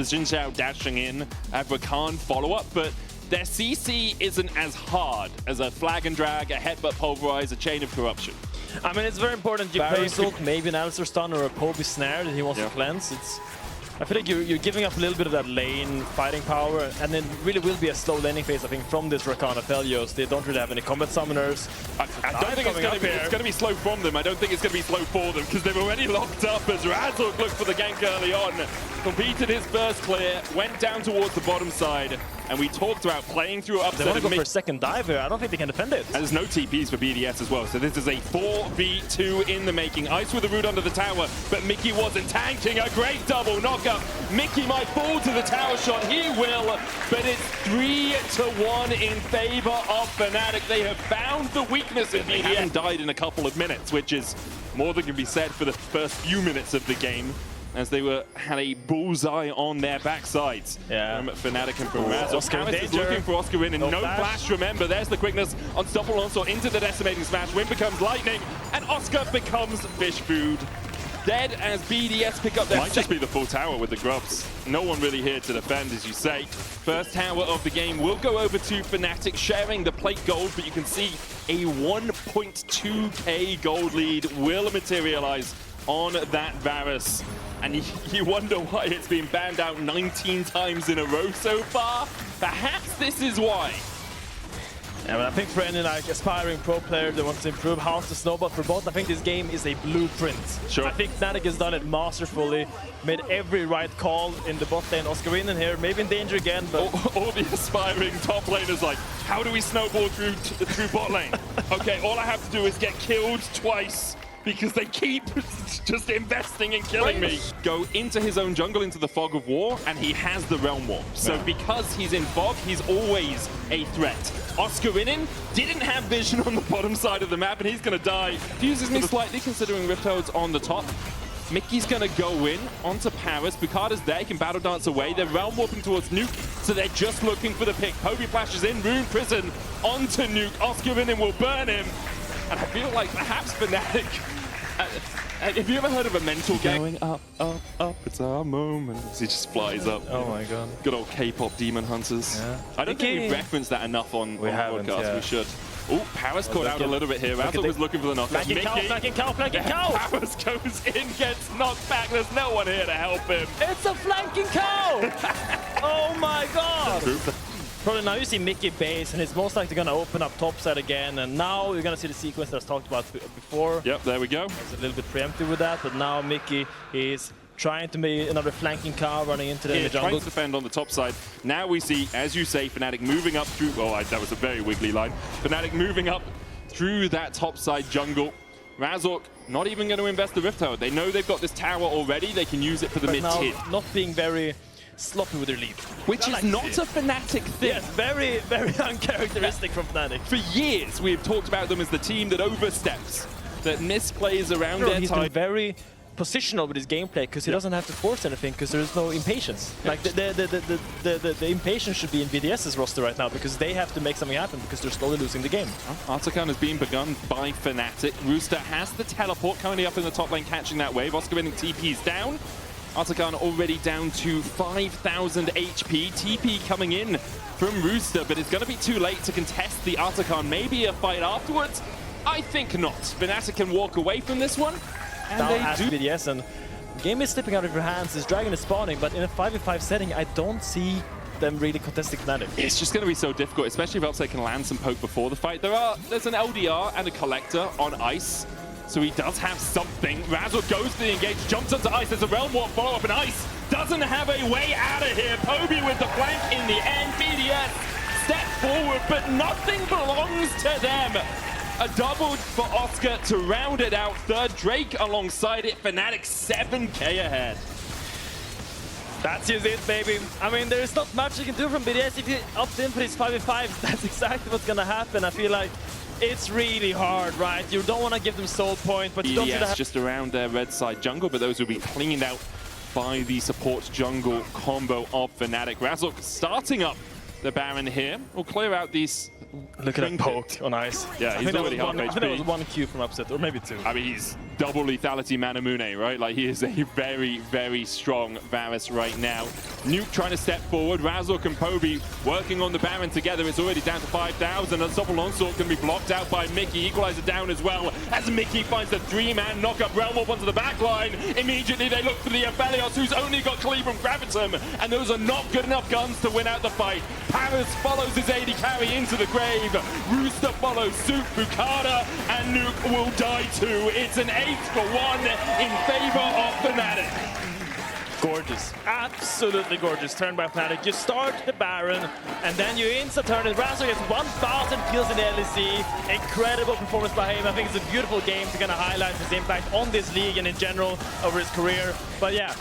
Xin Zhao dashing in, Rakan follow-up, but their CC isn't as hard as a flag and drag, a headbutt pulverize, a chain of corruption. I mean, it's very important you play Ult, maybe an Alistair stun or a Chovy snare that he wants to cleanse. I feel like you're giving up a little bit of that lane fighting power, and then really will be a slow laning phase, I think, from this Rakan Aphelios. They don't really have any combat summoners. I don't think it's going to be slow from them. I don't think it's going to be slow for them, because they've already locked up as Razork looked for the gank early on. Completed his first clear, went down towards the bottom side, and we talked about playing through upset. They want to go for a second dive here. I don't think they can defend it. And there's no TPs for BDS as well, so this is a 4v2 in the making. Ice with the root under the tower, but Mickey wasn't tanking. A great double knockup. Mickey might fall to the tower shot. He will, but it's 3-1 in favor of Fnatic. They have found the weakness in BDS. They haven't died in a couple of minutes, which is more than can be said for the first few minutes of the game, as they had a bullseye on their backsides from Fnatic and from Razork. Paris is looking for Oscar in, and no flash. Remember, there's the quickness. Unstoppable onslaught into the decimating smash. Wind becomes lightning, and Oscar becomes fish food. Dead as BDS pick up their might just be the full tower with the grubs. No one really here to defend, as you say. First tower of the game will go over to Fnatic, sharing the plate gold, but you can see a 1.2k gold lead will materialize on that Varus. And you wonder why it's been banned out 19 times in a row so far. Perhaps this is why. Yeah, but I think for any aspiring pro player that wants to improve how to snowball for both, I think this game is a blueprint. Sure. I think Fnatic has done it masterfully, made every right call in the bot lane. Oscar in here, maybe in danger again, but all the aspiring top laners like, how do we snowball through bot lane? Okay, all I have to do is get killed twice, because they keep just investing in killing me. Go into his own jungle, into the fog of war, and he has the realm warp. So because he's in fog, he's always a threat. Oscar didn't have vision on the bottom side of the map, and he's going to die. Confuses me slightly considering Riptoad's on the top. Mickey's going to go in onto Paris. Bukada's there, he can battle dance away. They're realm warping towards Nuke, so they're just looking for the pick. Chovy flashes in, Rune Prison onto Nuke. Oscar will burn him. And I feel like perhaps Fnatic, have you ever heard of a mental game? Going up, up, up, it's our moment. He just flies up. Oh my god. Good old K-pop demon hunters. Yeah. I don't think we've referenced that enough on podcast. Yeah. We should. Oh, Paris caught out a little bit here. Razork was looking for the knockout. Flanking cow. Paris goes in, gets knocked back. There's no one here to help him. It's a flanking cow! Oh my god! Probably now you see Mickey base, and it's most likely going to open up topside again, and now you're going to see the sequence that's talked about before. Yep, there we go. I was a little bit preemptive with that, but now Mickey is trying to make another flanking car running into the jungle. Trying to defend on the top side. Now we see, as you say, Fnatic moving up through... Oh, that was a very wiggly line. Fnatic moving up through that top side jungle. Razork not even going to invest the Rift Tower. They know they've got this tower already. They can use it for the mid-tier. Not being very sloppy with their lead. Which is not a Fnatic thing. Yes, very, very uncharacteristic from Fnatic. For years, we've talked about them as the team that oversteps, that misplays around their He's been very positional with his gameplay, because he doesn't have to force anything, because there's no impatience. Like the impatience should be in BDS's roster right now, because they have to make something happen, because they're slowly losing the game. Artican has been begun by Fnatic. Rooster has the teleport currently up in the top lane, catching that wave. Oscar winning TP's down. Artican already down to 5,000 HP. TP coming in from Rooster, but it's going to be too late to contest the Artican. Maybe a fight afterwards? I think not. Fnatic can walk away from this one. And now they do. BDS, and the game is slipping out of your hands. This dragon is spawning, but in a 5v5 setting, I don't see them really contesting Fnatic. It's just going to be so difficult, especially if Upset can land some poke before the fight. There's an LDR and a collector on Ice, so he does have something. Razork goes to the engage, jumps onto Ice. There's a realm warp follow-up, and Ice doesn't have a way out of here. Chovy with the flank in the end. BDS step forward, but nothing belongs to them. A double for Oscar to round it out. Third Drake alongside it. Fnatic 7k ahead. That's just it, baby. I mean, there's not much you can do from BDS. If he opts in for his 5v5, that's exactly what's gonna happen. I feel like it's really hard, right? You don't want to give them soul point, but you don't have just around their red side jungle, but those will be cleaned out by the support jungle combo of Fnatic. Razork starting up the Baron here. We'll clear out these. Look at that poke on Ice. Yeah, he's already half HP. I think that was one Q from Upset, or maybe two. I mean, he's double lethality Manamune, right? Like, he is a very, very strong Varus right now. Nuke trying to step forward. Razork and Poby working on the Baron together. It's already down to 5,000. Unstoppable Onslaught can be blocked out by Mickey. Equalizer down as well as Mickey finds the 3-man knock-up Realm Warp onto the back line. Immediately they look for the Aphelios, who's only got Cleave from Gravitum, and those are not good enough guns to win out the fight. Paris follows his AD carry into the grave. Rooster follows suit. Bukada and Nuke will die too. It's an 8-for-1 in favor of Fnatic. Gorgeous, absolutely gorgeous turn by Fnatic. You start the Baron, and then you insta-turn it. Razor gets 1,000 kills in the LEC. Incredible performance by him. I think it's a beautiful game to kind of highlight his impact on this league and in general over his career. But yeah,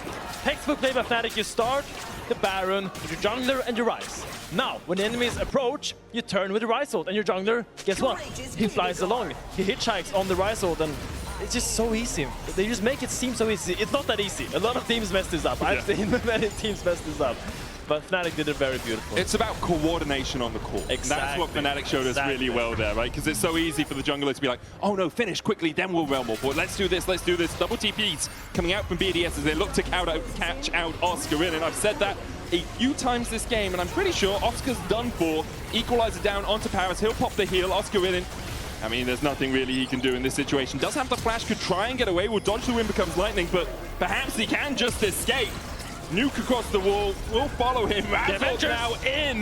textbook play by Fnatic. You start the Baron with your jungler and your Ryze. Now, when enemies approach, you turn with the Ryze ult, and your jungler, guess what? He flies along. He hitchhikes on the Ryze ult, and it's just so easy. They just make it seem so easy. It's not that easy. A lot of teams mess this up. I've seen many teams mess this up. But Fnatic did it very beautiful. It's about coordination on the court. Exactly. That's what Fnatic showed us really well there, right? Because it's so easy for the jungler to be like, oh no, finish quickly, then we'll Realm Warp. Let's do this, let's do this. Double TPs coming out from BDS as they look to catch out Oscar in. And I've said that a few times this game, and I'm pretty sure Oscar's done for. Equalizer down onto Paris. He'll pop the heal. Oscar in. I mean, there's nothing really he can do in this situation. Does have the flash, could try and get away. Will dodge the wind, becomes lightning, but perhaps he can just escape. Nuke across the wall, will follow him. Razor's now in.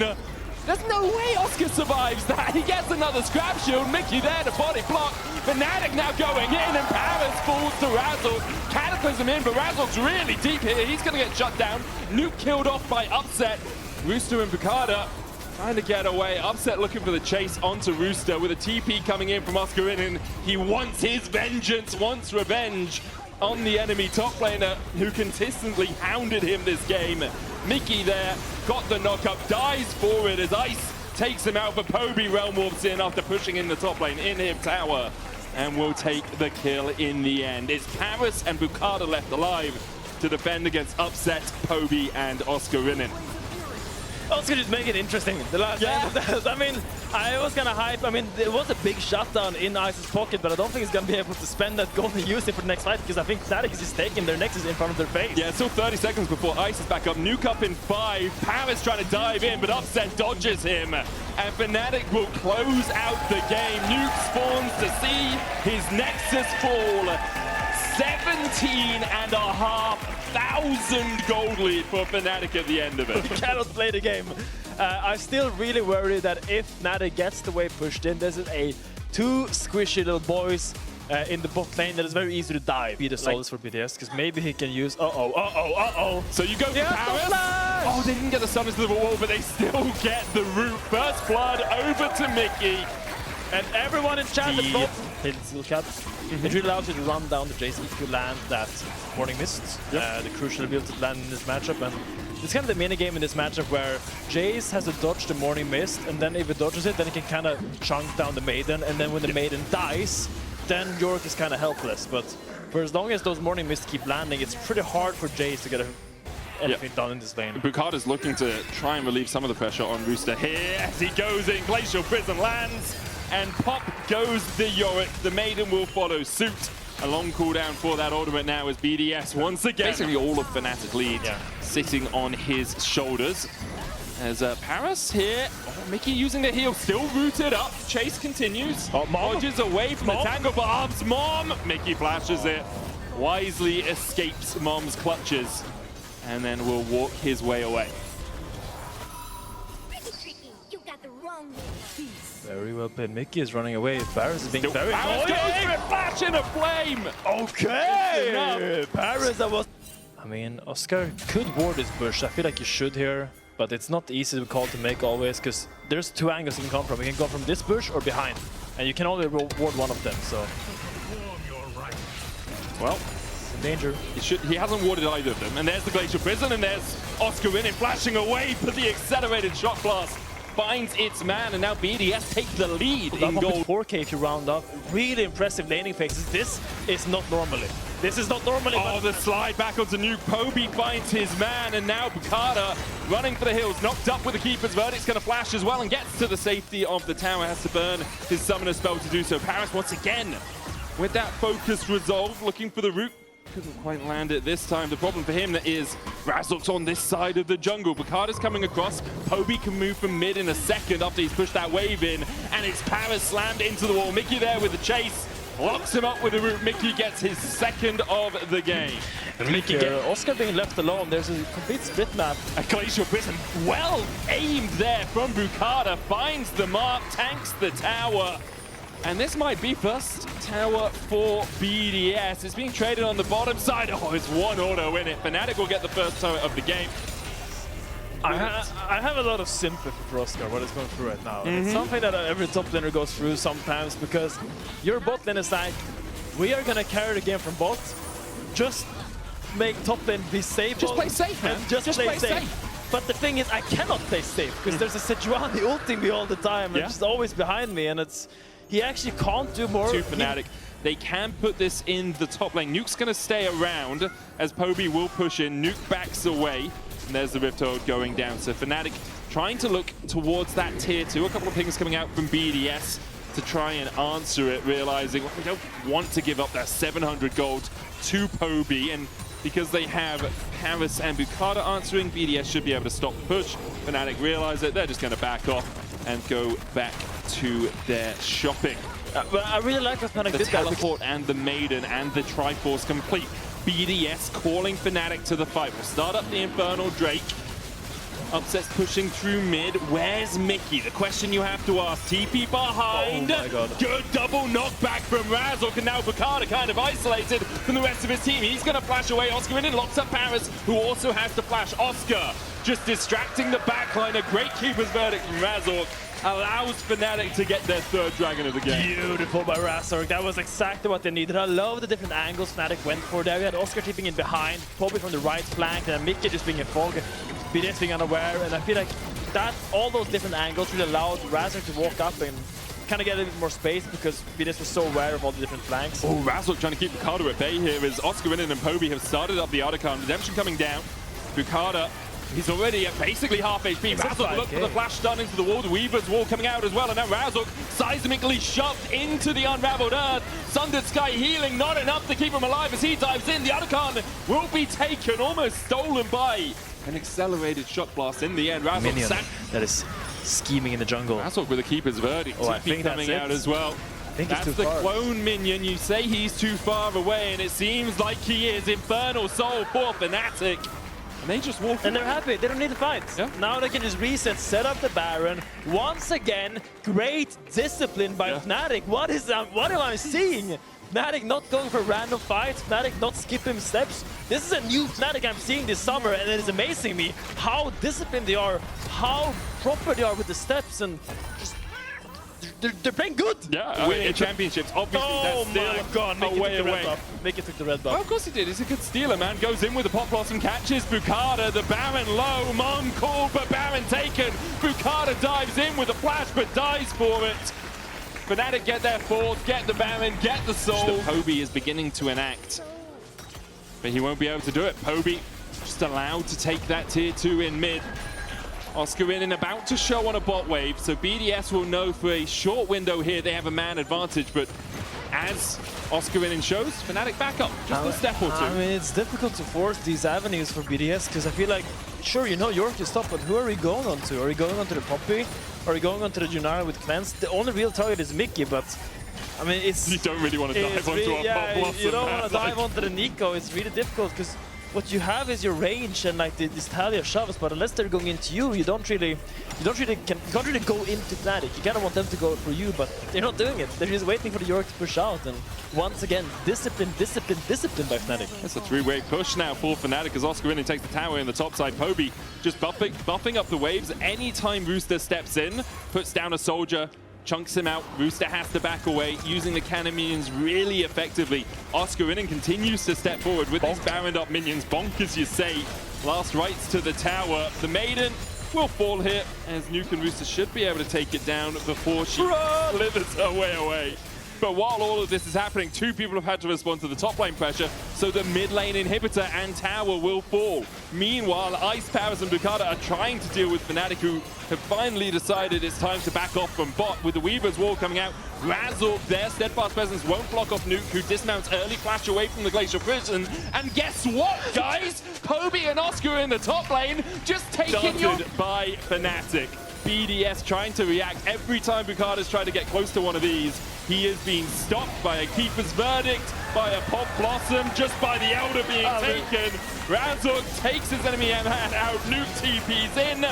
There's no way Oscar survives that. He gets another scrap shield. Mickey there to body block. Fnatic now going in, and Paris falls to Razork. Cataclysm in, but Razork's really deep here. He's going to get shut down. Nuke killed off by Upset. Rooster and Bukada trying to get away. Upset looking for the chase onto Rooster with a TP coming in from Oscar in. He wants his vengeance, wants revenge on the enemy top laner who consistently hounded him this game. Mickey there, got the knockup, dies for it as Ice takes him out, but Poby Realm Warps in after pushing in the top lane in his tower and will take the kill in the end. It's Paris and Bukada left alive to defend against Upset, Poby and Oscar Rinin. Oscar just make it interesting. The last I mean, I was kind of hype. I mean, it was a big shutdown in Ice's pocket, but I don't think he's going to be able to spend that gold and use it for the next fight, because I think Fnatic is just taking their Nexus in front of their face. Yeah, it's still 30 seconds before Ice is back up. Nuke up in 5. Paris trying to dive in, but Upset dodges him. And Fnatic will close out the game. Nuke spawns to see his Nexus fall. 17,500 gold lead for Fnatic at the end of it. You cannot play the game. I'm still really worried that if Fnatic gets the way pushed in, this is a 2 squishy little boys in the bot lane that is very easy to dive. Be the solace for BDS, because maybe he can use So you go for Paris. Oh, they didn't get the summons to the wall, but they still get the root. First blood over to Mickey. And everyone in chat is both hit Steel Cat. It really allows you to run down the Jace if you land that Morning Mist, the crucial ability to land in this matchup. And it's kind of the mini game in this matchup where Jace has to dodge the Morning Mist, and then if he dodges it, then he can kind of chunk down the Maiden, and then when the Maiden dies, then York is kind of helpless. But for as long as those Morning Mists keep landing, it's pretty hard for Jace to get anything done in this lane. Bukada's looking to try and relieve some of the pressure on Rooster here as he goes in. Glacial Prison lands. And pop goes the Yorick. The Maiden will follow suit. A long cooldown for that ultimate now as BDS once again. Basically all of Fnatic lead sitting on his shoulders. As Paris here, Mickey using the heal, still rooted up. Chase continues. Dodges away from the tangle, but Arb's Mom. Mickey flashes it. Wisely escapes Mom's clutches. And then will walk his way away. Very well played. Mickey is running away. Paris is being very Paris goes for a flash in a flame. Okay. Paris, that was. I mean, Oscar could ward this bush. I feel like you should here, but it's not easy to call to make always, because there's 2 angles you can come from. You can go from this bush or behind, and you can only ward one of them. So, well, danger. He hasn't warded either of them. And there's the Glacial Prison, and there's Oscar Rinin flashing away for the accelerated shot blast. Finds its man, and now BDS take the lead in gold. 4K if you round up. Really impressive laning phases. This is not normally. This is not normally. Oh, the slide back onto Nuke. Poby finds his man, and now Bukada running for the hills. Knocked up with the Keeper's Verdict's going to flash as well and gets to the safety of the tower. Has to burn his Summoner spell to do so. Paris once again with that focused resolve, looking for the root. Couldn't quite land it this time. The problem for him is Razork's on this side of the jungle. Bukata's coming across. Chovy can move from mid in a second after he's pushed that wave in, and it's Paris slammed into the wall. Mickey there with the chase. Locks him up with the root. Mickey gets his second of the game. And Mickey, Oscar being left alone. There's a complete split map. A glacial prism, well aimed there from Bukata. Finds the mark, tanks the tower. And this might be first tower for BDS. It's being traded on the bottom side. Oh, it's one auto in it. Fnatic will get the first tower of the game. I have a lot of sympathy for Oscar, what he's going through right now. It's something that every top laner goes through sometimes, because your bot lane is like, we are going to carry the game from bot. Just make top lane be safe. Just play safe, man. Just play safe. But the thing is, I cannot play safe, because there's a Sejuani ulting me all the time, and just always behind me, and it's... He actually can't do more. To Fnatic. They can put this in the top lane. Nuke's going to stay around as Chovy will push in. Nuke backs away. And there's the Rift Hold going down. So Fnatic trying to look towards that tier 2. A couple of pings coming out from BDS to try and answer it, realizing we don't want to give up that 700 gold to Chovy. And because they have Paris and Bukata answering, BDS should be able to stop the push. Fnatic realize it. They're just going to back off and go back to their shopping. But I really like what Fnatic did. The teleport and the Maiden and the Triforce complete. BDS calling Fnatic to the fight. We'll start up the Infernal Drake. Upset's pushing through mid. Where's Mickey? The question you have to ask. TP behind. Oh my god. Good double knockback from Razork, and now Bukata kind of isolated from the rest of his team. He's going to flash away Oscar and locks up Paris, who also has to flash. Oscar just distracting the backline. A great keeper's verdict from Razork allows Fnatic to get their third dragon of the game. Beautiful by Razork. That was exactly what they needed. I love the different angles Fnatic went for there. We had Oscar tipping in behind, Chovy from the right flank, and Mickey just being a fog, BDS being unaware, and I feel like that all those different angles really allowed Razork to walk up and kind of get a little bit more space, because BDS was so aware of all the different flanks. Oh, Razork trying to keep Bukata at bay here as Oscar and Chovy have started up the Otacon. Redemption coming down. Bukata, he's already at basically half HP. Razork look for the flash stun into the wall. The Weaver's wall coming out as well. And now Razork seismically shoved into the unraveled earth. Sundered Sky healing, not enough to keep him alive as he dives in. The Otacon will be taken, almost stolen by an accelerated shot blast in the end. Razork Minion that is scheming in the jungle. Razork with a keeper's verdict. Oh, I think coming out as well. That's the clone minion. You say he's too far away, and it seems like he is. Infernal Soul for Fnatic. And they just walk and they're happy. They don't need to fight. Yeah. Now they can just reset, set up the Baron. Once again, great discipline by Fnatic. What am I seeing? Fnatic not going for random fights. Fnatic not skipping steps. This is a new Fnatic I'm seeing this summer, and it is amazing me how disciplined they are, how proper they are with the steps, and just they're playing good. Yeah, winning championships. Obviously, that's still a way away. Mickey took the red buff. Well, of course he did. He's a good stealer, man. Goes in with the Pop Blossom, catches Bukata. The Baron low. Mon called, but Baron taken. Bukata dives in with a flash, but dies for it. Fnatic get their fourth, get the Baron, get the soul. Chovy is beginning to enact, but he won't be able to do it. Chovy just allowed to take that tier 2 in mid. Oscar in and about to show on a bot wave, so BDS will know for a short window here they have a man advantage, but as Oscar in shows, Fnatic back up just a step or two. I mean, it's difficult to force these avenues for BDS, because I feel like, sure, you know York is top, but who are we going on to? Are we going on to the Poppy? Are we going on to the Junara with Cleanse? The only real target is Mickey, but I mean, it's... You don't really want to dive onto a Pop Blossom. You don't want to dive onto the Nico. It's really difficult, because what you have is your range and like this Talia shoves, but unless they're going into you, you can't really go into Fnatic. You kind of want them to go for you, but they're not doing it. They're just waiting for the York to push out, and once again, discipline by Fnatic. It's a three-way push now for Fnatic as Oscar in and takes the tower in the top side. Chovy just buffing up the waves. Anytime Rooster steps in, puts down a soldier, chunks him out. Rooster has to back away, using the cannon minions really effectively. Oscar in and continues to step forward with these Baroned up minions. Bonk, as you say. Last rights to the tower. The Maiden will fall here, as Nuke and Rooster should be able to take it down before she slithers her way away. but while all of this is happening, two people have had to respond to the top lane pressure, so the mid lane inhibitor and tower will fall. Meanwhile, Ice Powers and Bukata are trying to deal with Fnatic, who have finally decided it's time to back off from bot. With the Weaver's Wall coming out, Razork, their steadfast presence won't block off Nuke, who dismounts early, flash away from the Glacial Prison. And guess what, guys? Chovy and Oscar in the top lane, just taking by Fnatic. BDS trying to react every time Bukata's tried to get close to one of these. He is being stopped by a Keeper's Verdict, by a Pop Blossom, just by the Elder being taken. Razork takes his enemy man out, Nuke TP's in,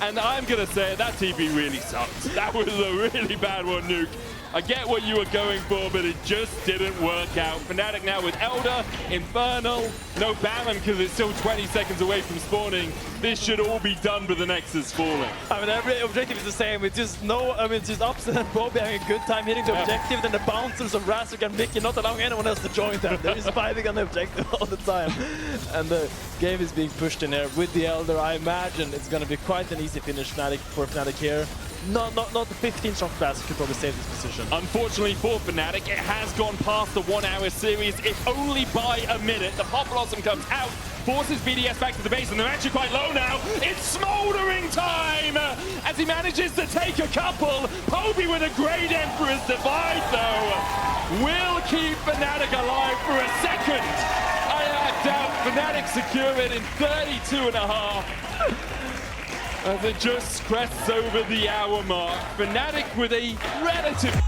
and I'm gonna say that TP really sucked. That was a really bad one, Nuke. I get what you were going for, but it just didn't work out. Fnatic now with Elder, Infernal, no Baron because it's still 20 seconds away from spawning. This should all be done, but the Nexus falling. I mean, every objective is the same. It's just it's just Upset and Bobby having a good time hitting the objective, then the bouncers of Razork and Mickey not allowing anyone else to join them. They're just fighting on the objective all the time. And the game is being pushed in there with the Elder. I imagine it's going to be quite an easy finish for Fnatic here. Not the 15-shot class could probably save this position. Unfortunately for Fnatic, it has gone past the 1 hour series, if only by a minute. The Pop Blossom comes out, forces BDS back to the base, and they're actually quite low now. It's smoldering time as he manages to take a couple. Chovy with a great Emperor's Divide, though, will keep Fnatic alive for a second. I doubt Fnatic secure it in 32.5. As it just crests over the hour mark. Fnatic with a relative